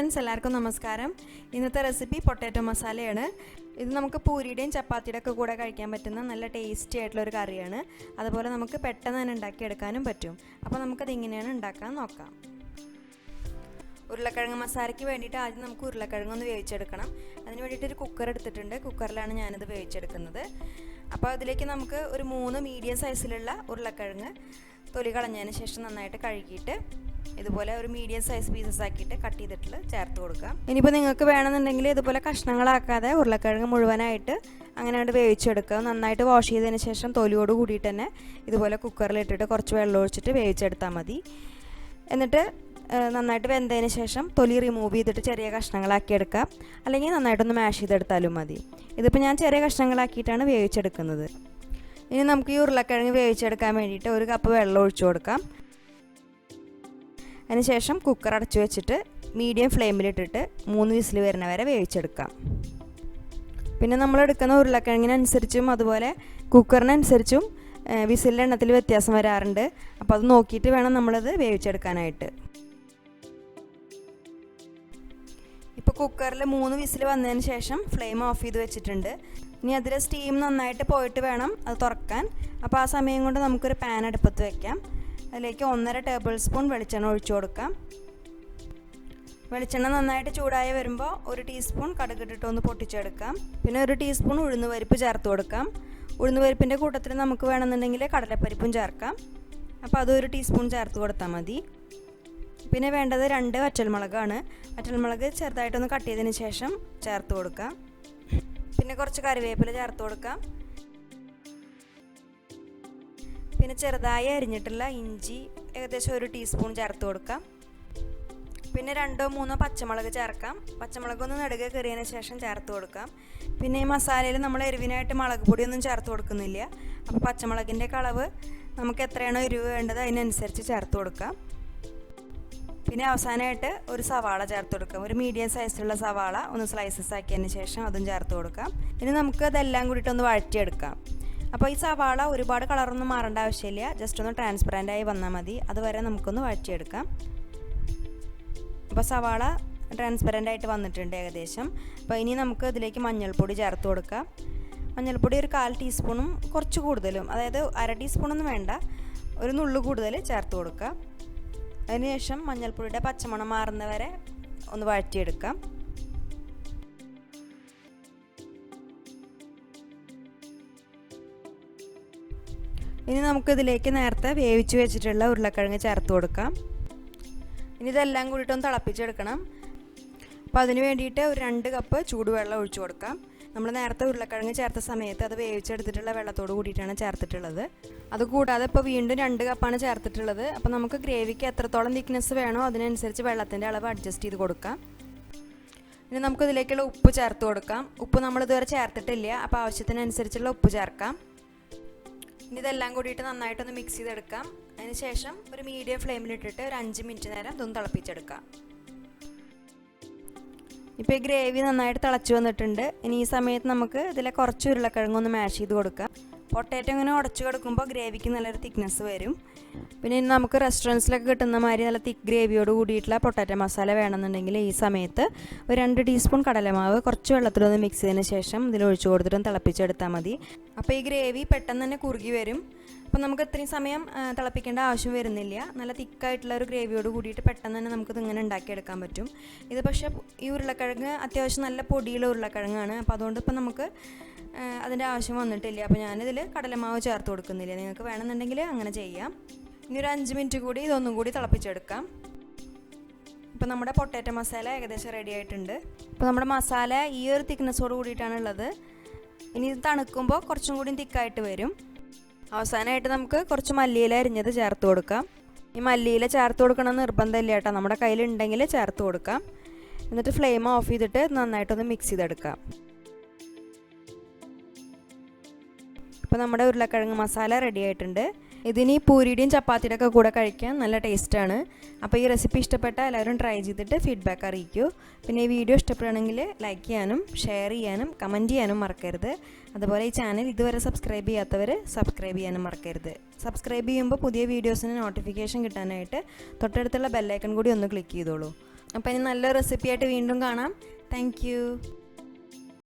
Friends എല്ലാവർക്കും നമസ്കാരം. ഇന്നത്തെ റെസിപ്പി പൊട്ടാറ്റോ മസാലയാണ്. ഇത് നമുക്ക് പൂരിയുടെയും ചപ്പാത്തിയുടെ ഒക്കെ കൂടെ കഴിക്കാൻ പറ്റുന്ന നല്ല ടേസ്റ്റി ആയിട്ടുള്ള ഒരു കറിയാണ്. അതുപോലെ നമുക്ക് പെട്ടെന്ന് തന്നെ ഉണ്ടാക്കിയെടുക്കാനും പറ്റും. അപ്പോൾ നമുക്കത് എങ്ങനെയാണ് ഉണ്ടാക്കാൻ നോക്കാം. ഉരുളക്കിഴങ്ങ് മസാലയ്ക്ക് വേണ്ടിയിട്ട് ആദ്യം നമുക്ക് ഉരുളക്കിഴങ്ങ് ഒന്ന് വേവിച്ചെടുക്കണം. അതിന് വേണ്ടിയിട്ട് ഒരു കുക്കർ എടുത്തിട്ടുണ്ട്. കുക്കറിലാണ് ഞാനിത് വേവിച്ചെടുക്കുന്നത്. അപ്പോൾ അതിലേക്ക് നമുക്ക് ഒരു 3 മീഡിയം സൈസിലുള്ള ഉരുളക്കിഴങ്ങ് തൊലി കളഞ്ഞതിന് ശേഷം നന്നായിട്ട് കഴുകിയിട്ട് ഇതുപോലെ ഒരു മീഡിയം സൈസ് പീസസ് ആക്കിയിട്ട് കട്ട് ചെയ്തിട്ട് ചേർത്ത് കൊടുക്കാം. ഇനിയിപ്പോൾ നിങ്ങൾക്ക് വേണമെന്നുണ്ടെങ്കിൽ ഇതുപോലെ കഷ്ണങ്ങളാക്കാതെ ഉരുളക്കിഴങ്ങ് മുഴുവനായിട്ട് അങ്ങനെ വേവിച്ചെടുക്കുക. നന്നായിട്ട് വാഷ് ചെയ്തതിന് ശേഷം തൊലിയോട് കൂടിയിട്ട് തന്നെ ഇതുപോലെ കുക്കറിലിട്ടിട്ട് കുറച്ച് വെള്ളം ഒഴിച്ചിട്ട് വേവിച്ചെടുത്താൽ മതി. എന്നിട്ട് നന്നായിട്ട് വെന്തതിന് ശേഷം തൊലി റിമൂവ് ചെയ്തിട്ട് ചെറിയ കഷ്ണങ്ങളാക്കി എടുക്കാം. അല്ലെങ്കിൽ നന്നായിട്ടൊന്ന് മാഷ് ചെയ്തെടുത്താലും മതി. ഇതിപ്പോൾ ഞാൻ ചെറിയ കഷ്ണങ്ങളാക്കിയിട്ടാണ് വേവിച്ചെടുക്കുന്നത്. ഇനി നമുക്ക് ഈ ഉരുളക്കിഴങ്ങ് വേവിച്ചെടുക്കാൻ വേണ്ടിയിട്ട് 1 കപ്പ് വെള്ളം ഒഴിച്ചു കൊടുക്കാം. അതിനുശേഷം കുക്കർ അടച്ചു വെച്ചിട്ട് മീഡിയം ഫ്ലെയിമിലിട്ടിട്ട് 3 വിസിൽ വരുന്ന വരെ വേവിച്ചെടുക്കാം. പിന്നെ നമ്മൾ എടുക്കുന്ന ഉരുളക്കിഴങ്ങിനനുസരിച്ചും അതുപോലെ കുക്കറിനനുസരിച്ചും വിസിലിൻ്റെ എണ്ണത്തിൽ വ്യത്യാസം വരാറുണ്ട്. അപ്പോൾ അത് നോക്കിയിട്ട് വേണം നമ്മളത് വേവിച്ചെടുക്കാനായിട്ട്. ഇപ്പോൾ കുക്കറിൽ 3 വിസിൽ വന്നതിന് ശേഷം ഫ്ലെയിം ഓഫ് ചെയ്ത് വെച്ചിട്ടുണ്ട്. ഇനി അതിൽ സ്റ്റീം നന്നായിട്ട് പോയിട്ട് വേണം അത് തുറക്കാൻ. അപ്പോൾ ആ സമയം കൊണ്ട് നമുക്കൊരു പാൻ അടുപ്പത്ത് വയ്ക്കാം. അതിലേക്ക് 1.5 ടേബിൾ സ്പൂൺ വെളിച്ചെണ്ണ ഒഴിച്ചു കൊടുക്കാം. വെളിച്ചെണ്ണ നന്നായിട്ട് ചൂടായി വരുമ്പോൾ 1 ടീസ്പൂൺ കടുകിട്ടിട്ട് ഒന്ന് പൊട്ടിച്ചെടുക്കാം. പിന്നെ 1 ടീസ്പൂൺ ഉഴുന്നുപരിപ്പ് ചേർത്ത് കൊടുക്കാം. ഉഴുന്നുപരിപ്പിൻ്റെ കൂട്ടത്തിൽ നമുക്ക് വേണമെന്നുണ്ടെങ്കിൽ കടലപ്പരിപ്പും ചേർക്കാം. അപ്പോൾ അത് 1 ടീസ്പൂൺ ചേർത്ത് കൊടുത്താൽ മതി. പിന്നെ വേണ്ടത് 2 വറ്റൽമുളകാണ്. വറ്റൽമുളക് ചെറുതായിട്ടൊന്ന് കട്ട് ചെയ്തതിന് ശേഷം ചേർത്ത് കൊടുക്കാം. പിന്നെ കുറച്ച് കറിവേപ്പില ചേർത്ത് കൊടുക്കാം. പിന്നെ ചെറുതായി അരിഞ്ഞിട്ടുള്ള ഇഞ്ചി ഏകദേശം 1 ടീസ്പൂൺ ചേർത്ത് കൊടുക്കാം. പിന്നെ 2-3 പച്ചമുളക് ചേർക്കാം. പച്ചമുളകൊന്ന് നെടുകെ കീറിയതിന് ശേഷം ചേർത്ത് കൊടുക്കാം. പിന്നെ ഈ മസാലയിൽ നമ്മൾ എരിവിനായിട്ട് മുളക് പൊടിയൊന്നും ചേർത്ത് കൊടുക്കുന്നില്ല. അപ്പോൾ പച്ചമുളകിൻ്റെ അളവ് നമുക്ക് എത്രയാണോ എരിവ് വേണ്ടത് അതിനനുസരിച്ച് ചേർത്ത് കൊടുക്കാം. പിന്നെ അവസാനമായിട്ട് ഒരു സവാള ചേർത്ത് കൊടുക്കാം. ഒരു മീഡിയം സൈസിലുള്ള സവാള ഒന്ന് സ്ലൈസസ് ആക്കിയതിന് ശേഷം അതും ചേർത്ത് കൊടുക്കാം. ഇനി നമുക്ക് അതെല്ലാം കൂടിയിട്ടൊന്ന് വഴറ്റിയെടുക്കാം. അപ്പോൾ ഈ സവാള ഒരുപാട് കളറൊന്നും മാറേണ്ട ആവശ്യമില്ല. ജസ്റ്റ് ഒന്ന് ട്രാൻസ്പെറൻ്റ് ആയി വന്നാൽ മതി. അതുവരെ നമുക്കൊന്ന് വഴറ്റിയെടുക്കാം. അപ്പോൾ സവാള ട്രാൻസ്പെറൻ്റ് ആയിട്ട് വന്നിട്ടുണ്ട് ഏകദേശം. അപ്പോൾ ഇനി നമുക്ക് ഇതിലേക്ക് മഞ്ഞൾപ്പൊടി ചേർത്ത് കൊടുക്കാം. മഞ്ഞൾപ്പൊടി ഒരു 1/4 ടീസ്പൂണും കുറച്ച് കൂടുതലും, അതായത് 1/2 ടീസ്പൂണൊന്നും വേണ്ട, ഒരു നുള്ളു കൂടുതൽ ചേർത്ത് കൊടുക്കുക. അതിനുശേഷം മഞ്ഞൾപ്പൊടിയുടെ പച്ചമണം മാറുന്നവരെ ഒന്ന് വഴറ്റിയെടുക്കാം. ഇനി നമുക്കിതിലേക്ക് നേരത്തെ വേവിച്ച് വെച്ചിട്ടുള്ള ഉരുളക്കിഴങ്ങ് ചേർത്ത് കൊടുക്കാം. ഇനി ഇതെല്ലാം കൂടിയിട്ടൊന്ന് തിളപ്പിച്ചെടുക്കണം. അപ്പോൾ അതിന് വേണ്ടിയിട്ട് ഒരു 2 കപ്പ് ചൂടുവെള്ളം ഒഴിച്ചു കൊടുക്കാം. നമ്മൾ നേരത്തെ ഉരുളക്കിഴങ്ങ് ചേർത്ത സമയത്ത് അത് വേവിച്ചെടുത്തിട്ടുള്ള വെള്ളത്തോട് കൂടിയിട്ടാണ് ചേർത്തിട്ടുള്ളത്. അതുകൂടാതെ ഇപ്പോൾ വീണ്ടും 2 കപ്പാണ് ചേർത്തിട്ടുള്ളത്. അപ്പോൾ നമുക്ക് ഗ്രേവിക്ക് എത്രത്തോളം തിക്നെസ് വേണോ അതിനനുസരിച്ച് വെള്ളത്തിൻ്റെ അളവ് അഡ്ജസ്റ്റ് ചെയ്ത് കൊടുക്കാം. ഇനി നമുക്കിതിലേക്കുള്ള ഉപ്പ് ചേർത്ത് കൊടുക്കാം. ഉപ്പ് നമ്മളിതുവരെ ചേർത്തിട്ടില്ല. അപ്പോൾ ആവശ്യത്തിനനുസരിച്ചുള്ള ഉപ്പ് ചേർക്കാം. ഇനി ഇതെല്ലാം കൂടിയിട്ട് നന്നായിട്ടൊന്ന് മിക്സ് ചെയ്തെടുക്കാം. അതിന് ശേഷം ഒരു മീഡിയം ഫ്ലെയിമിലിട്ടിട്ട് ഒരു 5 മിനിറ്റ് നേരം ഇതൊന്ന് തിളപ്പിച്ചെടുക്കാം. ഇപ്പോൾ ഈ ഗ്രേവി നന്നായിട്ട് തിളച്ച് വന്നിട്ടുണ്ട്. ഇനി ഈ സമയത്ത് നമുക്ക് ഇതിലെ കുറച്ച് ഉരുളക്കിഴങ്ങൊന്ന് മാഷ് ചെയ്ത് കൊടുക്കാം. പൊട്ടാറ്റോ ഇങ്ങനെ ഉടച്ചു കൊടുക്കുമ്പോൾ ഗ്രേവിക്ക് നല്ലൊരു തിക്നെസ് വരും. പിന്നെ ഇനി നമുക്ക് റെസ്റ്റോറൻറ്റ്സിലൊക്കെ കിട്ടുന്ന മാതിരി നല്ല തിക്ക് ഗ്രേവിയോട് കൂടിയിട്ടുള്ള പൊട്ടാറ്റോ മസാല വേണമെന്നുണ്ടെങ്കിൽ ഈ സമയത്ത് ഒരു 2 ടീസ്പൂൺ കടലമാവ് കുറച്ച് വെള്ളത്തിലൊന്ന് മിക്സ് ചെയ്തതിന് ശേഷം ഇതിൽ ഒഴിച്ചു കൊടുത്തിട്ടൊന്ന് തിളപ്പിച്ചെടുത്താൽ മതി. അപ്പോൾ ഈ ഗ്രേവി പെട്ടെന്ന് തന്നെ കുറുകി വരും. അപ്പോൾ നമുക്ക് ഇത്രയും സമയം തിളപ്പിക്കേണ്ട ആവശ്യം വരുന്നില്ല. നല്ല തിക്കായിട്ടുള്ള ഒരു ഗ്രേവിയോട് കൂടിയിട്ട് പെട്ടെന്ന് തന്നെ നമുക്കിത് ഇങ്ങനെ ഉണ്ടാക്കിയെടുക്കാൻ പറ്റും. ഇത് പക്ഷേ ഈ ഉരുളക്കിഴങ്ങ് അത്യാവശ്യം നല്ല പൊടിയുള്ള ഉരുളക്കിഴങ്ങാണ്. അപ്പോൾ അതുകൊണ്ട് ഇപ്പോൾ നമുക്ക് അതിൻ്റെ ആവശ്യം വന്നിട്ടില്ല. അപ്പോൾ ഞാനിതിൽ കടലമാവ് ചേർത്ത് കൊടുക്കുന്നില്ല. നിങ്ങൾക്ക് വേണമെന്നുണ്ടെങ്കിൽ അങ്ങനെ ചെയ്യാം. ഇനി ഒരു 5 മിനിറ്റ് കൂടി ഇതൊന്നും കൂടി തിളപ്പിച്ചെടുക്കാം. ഇപ്പോൾ നമ്മുടെ പൊട്ടാറ്റോ മസാല ഏകദേശം റെഡി ആയിട്ടുണ്ട്. ഇപ്പോൾ നമ്മുടെ മസാല ഈ ഒരു തിക്നെസ്സോട് കൂടിയിട്ടാണുള്ളത്. ഇനി ഇത് തണുക്കുമ്പോൾ കുറച്ചും കൂടി തിക്കായിട്ട് വരും. അവസാനമായിട്ട് നമുക്ക് കുറച്ച് മല്ലിയില അരിഞ്ഞത് ചേർത്ത് കൊടുക്കാം. ഈ മല്ലിയില ചേർത്ത് കൊടുക്കണമെന്ന് നിർബന്ധമില്ല കേട്ടോ. നമ്മുടെ കയ്യിലുണ്ടെങ്കിൽ ചേർത്ത് കൊടുക്കാം. എന്നിട്ട് ഫ്ലെയിം ഓഫ് ചെയ്തിട്ട് നന്നായിട്ടൊന്ന് മിക്സ് ചെയ്തെടുക്കാം. ഇപ്പോൾ നമ്മുടെ ഉരുളക്കിഴങ്ങ് മസാല റെഡി ആയിട്ടുണ്ട്. ഇതിന് പൂരിയുടെയും ചപ്പാത്തിയുടെ ഒക്കെ കൂടെ കഴിക്കാൻ നല്ല ടേസ്റ്റാണ്. അപ്പോൾ ഈ റെസിപ്പി ഇഷ്ടപ്പെട്ട എല്ലാവരും ട്രൈ ചെയ്തിട്ട് ഫീഡ്ബാക്ക് അറിയിക്കൂ. പിന്നെ ഈ വീഡിയോ ഇഷ്ടപ്പെടുകയാണെങ്കിൽ ലൈക്ക് ചെയ്യാനും ഷെയർ ചെയ്യാനും കമൻറ്റ് ചെയ്യാനും മറക്കരുത്. അതുപോലെ ഈ ചാനൽ ഇതുവരെ സബ്സ്ക്രൈബ് ചെയ്യാത്തവർ സബ്സ്ക്രൈബ് ചെയ്യാനും മറക്കരുത്. സബ്സ്ക്രൈബ് ചെയ്യുമ്പോൾ പുതിയ വീഡിയോസിന് നോട്ടിഫിക്കേഷൻ കിട്ടാനായിട്ട് തൊട്ടടുത്തുള്ള ബെല്ലൈക്കൺ കൂടി ഒന്ന് ക്ലിക്ക് ചെയ്തോളൂ. അപ്പോൾ ഇനി നല്ല റെസിപ്പി ആയിട്ട് വീണ്ടും കാണാം. താങ്ക്